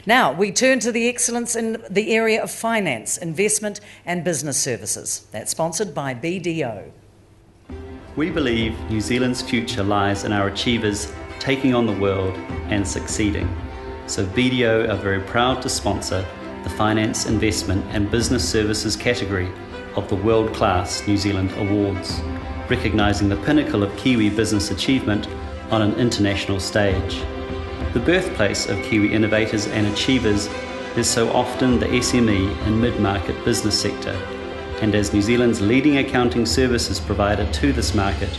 Now, we turn to the excellence in the area of finance, investment and business services. That's sponsored by BDO. We believe New Zealand's future lies in our achievers taking on the world and succeeding. So BDO are very proud to sponsor the Finance, Investment and Business Services category of the World Class New Zealand Awards, recognising the pinnacle of Kiwi business achievement on an international stage. The birthplace of Kiwi innovators and achievers is so often the SME and mid-market business sector, and as New Zealand's leading accounting services provider to this market,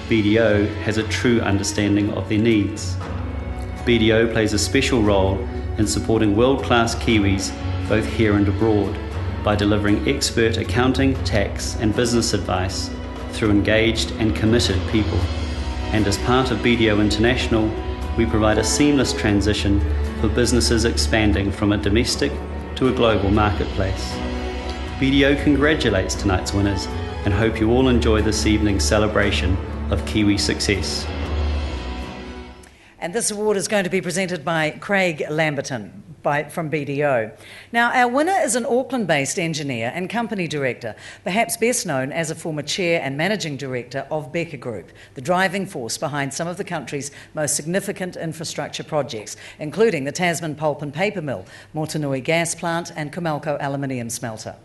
BDO has a true understanding of their needs. BDO plays a special role in supporting world-class Kiwis both here and abroad by delivering expert accounting, tax and business advice through engaged and committed people. And as part of BDO International, we provide a seamless transition for businesses expanding from a domestic to a global marketplace. BDO congratulates tonight's winners and hope you all enjoy this evening's celebration of Kiwi success. And this award is going to be presented by Craig Lamberton from BDO. Now, our winner is an Auckland-based engineer and company director, perhaps best known as a former chair and managing director of Beca Group, the driving force behind some of the country's most significant infrastructure projects, including the Tasman Pulp and Paper Mill, Motunui Gas Plant and Comalco Aluminium Smelter.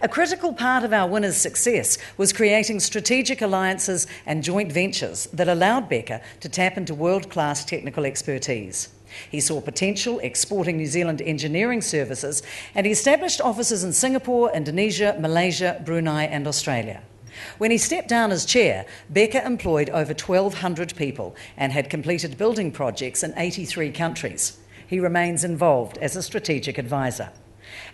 A critical part of our winner's success was creating strategic alliances and joint ventures that allowed Beca to tap into world-class technical expertise. He saw potential exporting New Zealand engineering services, and he established offices in Singapore, Indonesia, Malaysia, Brunei and Australia. When he stepped down as chair, Beca employed over 1,200 people and had completed building projects in 83 countries. He remains involved as a strategic advisor.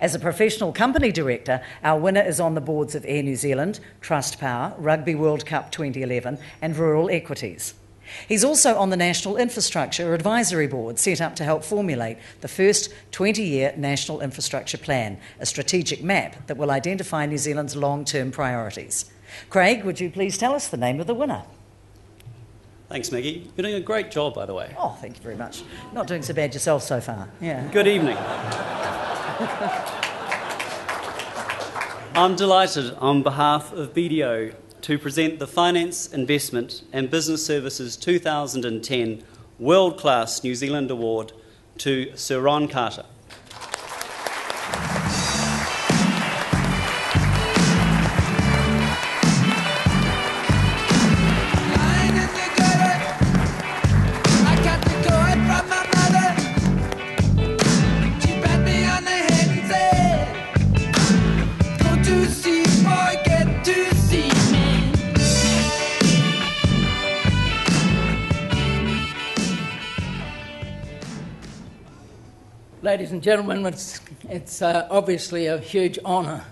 As a professional company director, our winner is on the boards of Air New Zealand, Trustpower, Rugby World Cup 2011 and Rural Equities. He's also on the National Infrastructure Advisory Board, set up to help formulate the first 20-year National Infrastructure Plan, a strategic map that will identify New Zealand's long-term priorities. Craig, would you please tell us the name of the winner? Thanks, Maggie. You're doing a great job, by the way. Oh, thank you very much. Not doing so bad yourself so far. Yeah. Good evening. I'm delighted on behalf of BDO to present the Finance, Investment and Business Services 2010 World Class New Zealand Award to Sir Ron Carter. Ladies and gentlemen, it's obviously a huge honour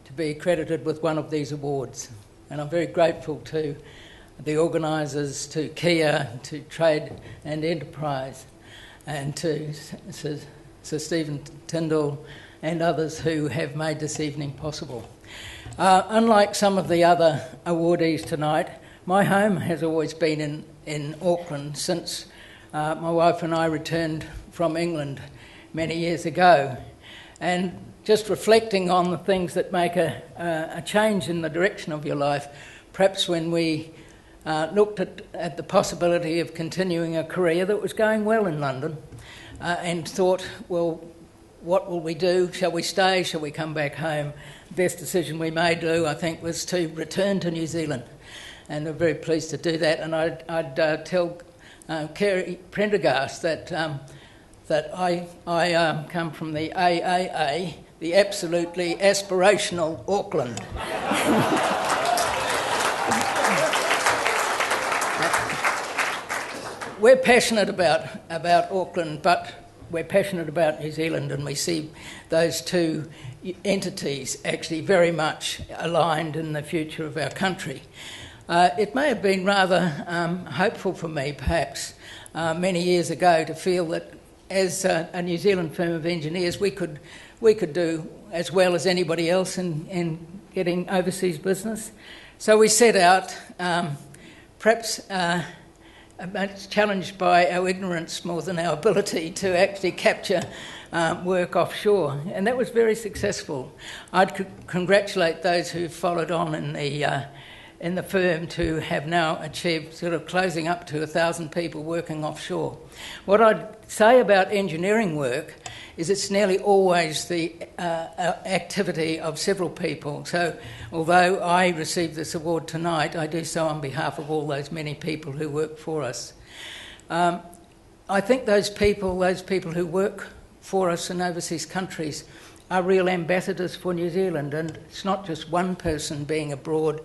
to be credited with one of these awards, and I'm very grateful to the organisers, to Kia, to Trade and Enterprise, and to Sir Stephen Tyndall and others who have made this evening possible. Unlike some of the other awardees tonight, my home has always been in Auckland since my wife and I returned from England many years ago, and just reflecting on the things that make a change in the direction of your life, perhaps when we looked at the possibility of continuing a career that was going well in London, and thought, well, what will we do? Shall we stay? Shall we come back home? The best decision we may do, I think, was to return to New Zealand, and we're very pleased to do that. And I'd tell Kerry Prendergast that I come from the AAA, the Absolutely Aspirational Auckland. We're passionate about Auckland, but we're passionate about New Zealand, and we see those two entities actually very much aligned in the future of our country. It may have been rather hopeful for me, perhaps, many years ago, to feel that as a New Zealand firm of engineers, we could do as well as anybody else in getting overseas business. So we set out, perhaps much challenged by our ignorance more than our ability to actually capture work offshore, and that was very successful. I'd congratulate those who followed on in the firm to have now achieved sort of closing up to 1,000 people working offshore. What I'd say about engineering work is it's nearly always the activity of several people. So although I received this award tonight, I do so on behalf of all those many people who work for us. I think those people who work for us in overseas countries are real ambassadors for New Zealand, and it's not just one person being abroad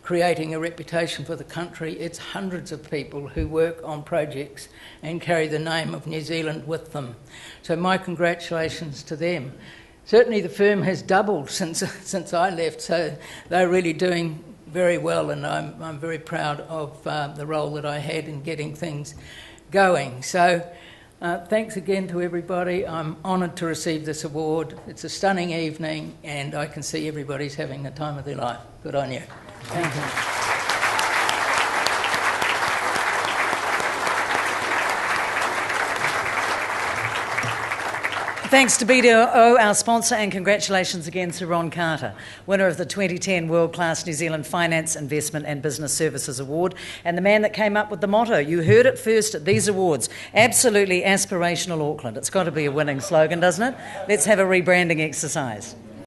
creating a reputation for the country, it's hundreds of people who work on projects and carry the name of New Zealand with them. So my congratulations to them. Certainly the firm has doubled since I left, so they're really doing very well, and I'm very proud of the role that I had in getting things going. So thanks again to everybody. I'm honoured to receive this award. It's a stunning evening, and I can see everybody's having the time of their life. Good on you. Thank you. Thanks to BDO, our sponsor, and congratulations again to Ron Carter, winner of the 2010 World Class New Zealand Finance, Investment and Business Services Award, and the man that came up with the motto. You heard it first at these awards. Absolutely aspirational Auckland. It's got to be a winning slogan, doesn't it? Let's have a rebranding exercise.